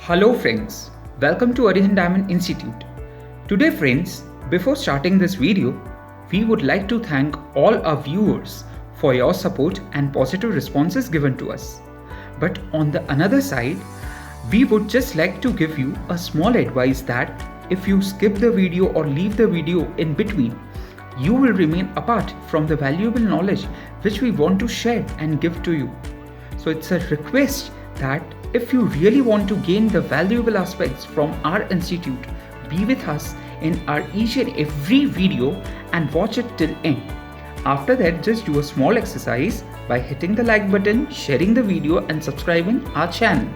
Hello friends, welcome to Arihan Diamond Institute. Today friends, before starting this video, we would like to thank all our viewers for your support and positive responses given to us. But on the another side, we would just like to give you a small advice that if you skip the video or leave the video in between, you will remain apart from the valuable knowledge which we want to share and give to you. So it's a request that if you really want to gain the valuable aspects from our institute, be with us in our each and every video and watch it till end. After that, just do a small exercise by hitting the like button, sharing the video and subscribing our channel.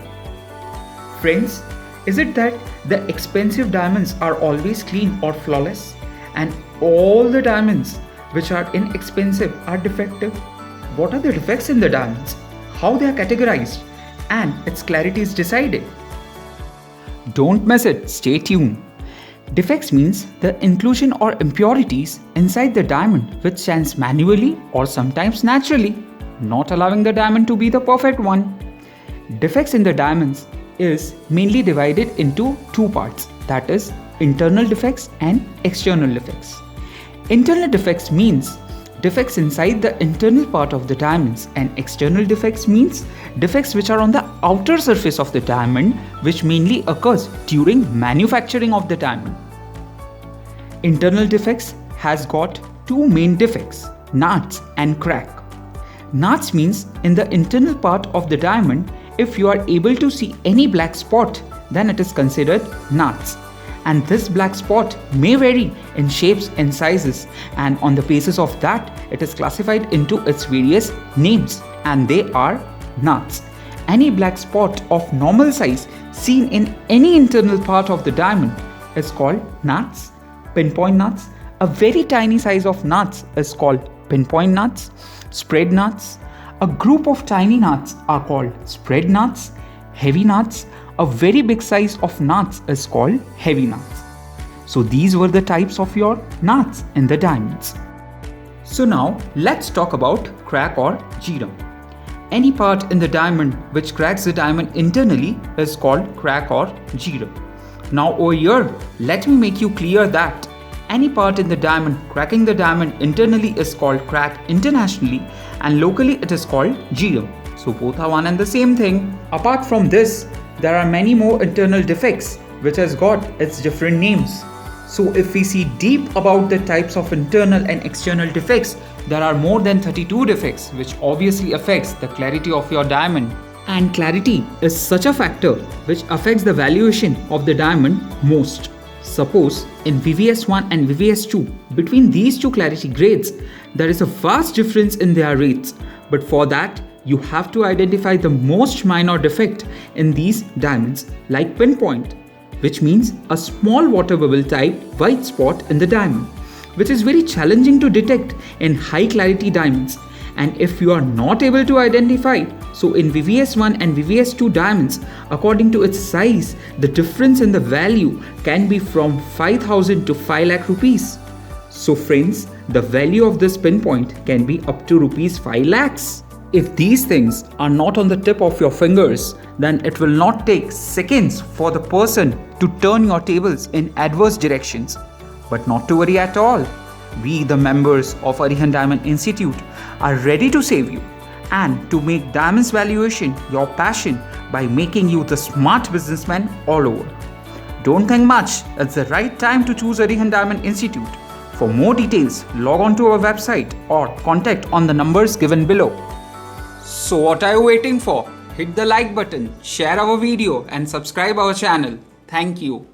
Friends, is it that the expensive diamonds are always clean or flawless and all the diamonds which are inexpensive are defective? What are the defects in the diamonds? How they are categorized? And its clarity is decided. Don't miss it, stay tuned. Defects means the inclusion or impurities inside the diamond which stands manually or sometimes naturally, not allowing the diamond to be the perfect one. Defects in the diamonds is mainly divided into two parts, that is internal defects and external defects. Internal defects means defects inside the internal part of the diamonds, and external defects means defects which are on the outer surface of the diamond, which mainly occurs during manufacturing of the diamond. Internal defects has got two main defects, knots and crack. Knots means in the internal part of the diamond, if you are able to see any black spot, then it is considered knots. And this black spot may vary in shapes and sizes, and on the basis of that it is classified into its various names, and they are knots. Any black spot of normal size seen in any internal part of the diamond is called knots, pinpoint knots. A very tiny size of knots is called pinpoint knots, spread knots. A group of tiny knots are called spread knots, heavy knots. A very big size of knots is called heavy knots. So these were the types of your knots in the diamonds. So now let's talk about crack or jeerum. Any part in the diamond which cracks the diamond internally is called crack or jeerum. Now over here, let me make you clear that any part in the diamond cracking the diamond internally is called crack internationally, and locally it is called jeerum. So both are one and the same thing. Apart from this, there are many more internal defects which has got its different names. So if we see deep about the types of internal and external defects, there are more than 32 defects which obviously affects the clarity of your diamond. And clarity is such a factor which affects the valuation of the diamond most. Suppose in VVS1 and VVS2, between these two clarity grades, there is a vast difference in their rates. But for that, you have to identify the most minor defect in these diamonds, like pinpoint, which means a small water bubble type white spot in the diamond, which is very challenging to detect in high clarity diamonds. And if you are not able to identify, so in VVS1 and VVS2 diamonds, according to its size, the difference in the value can be from 5,000 to 5 lakh rupees. So friends, the value of this pinpoint can be up to rupees 5 lakhs. If these things are not on the tip of your fingers, then it will not take seconds for the person to turn your tables in adverse directions. But not to worry at all. We, the members of Arihan Diamond Institute, are ready to save you and to make diamonds valuation your passion by making you the smart businessman all over. Don't think much, it's the right time to choose Arihan Diamond Institute. For more details, log on to our website or contact on the numbers given below. So what are you waiting for? Hit the like button, share our video and subscribe our channel. Thank you.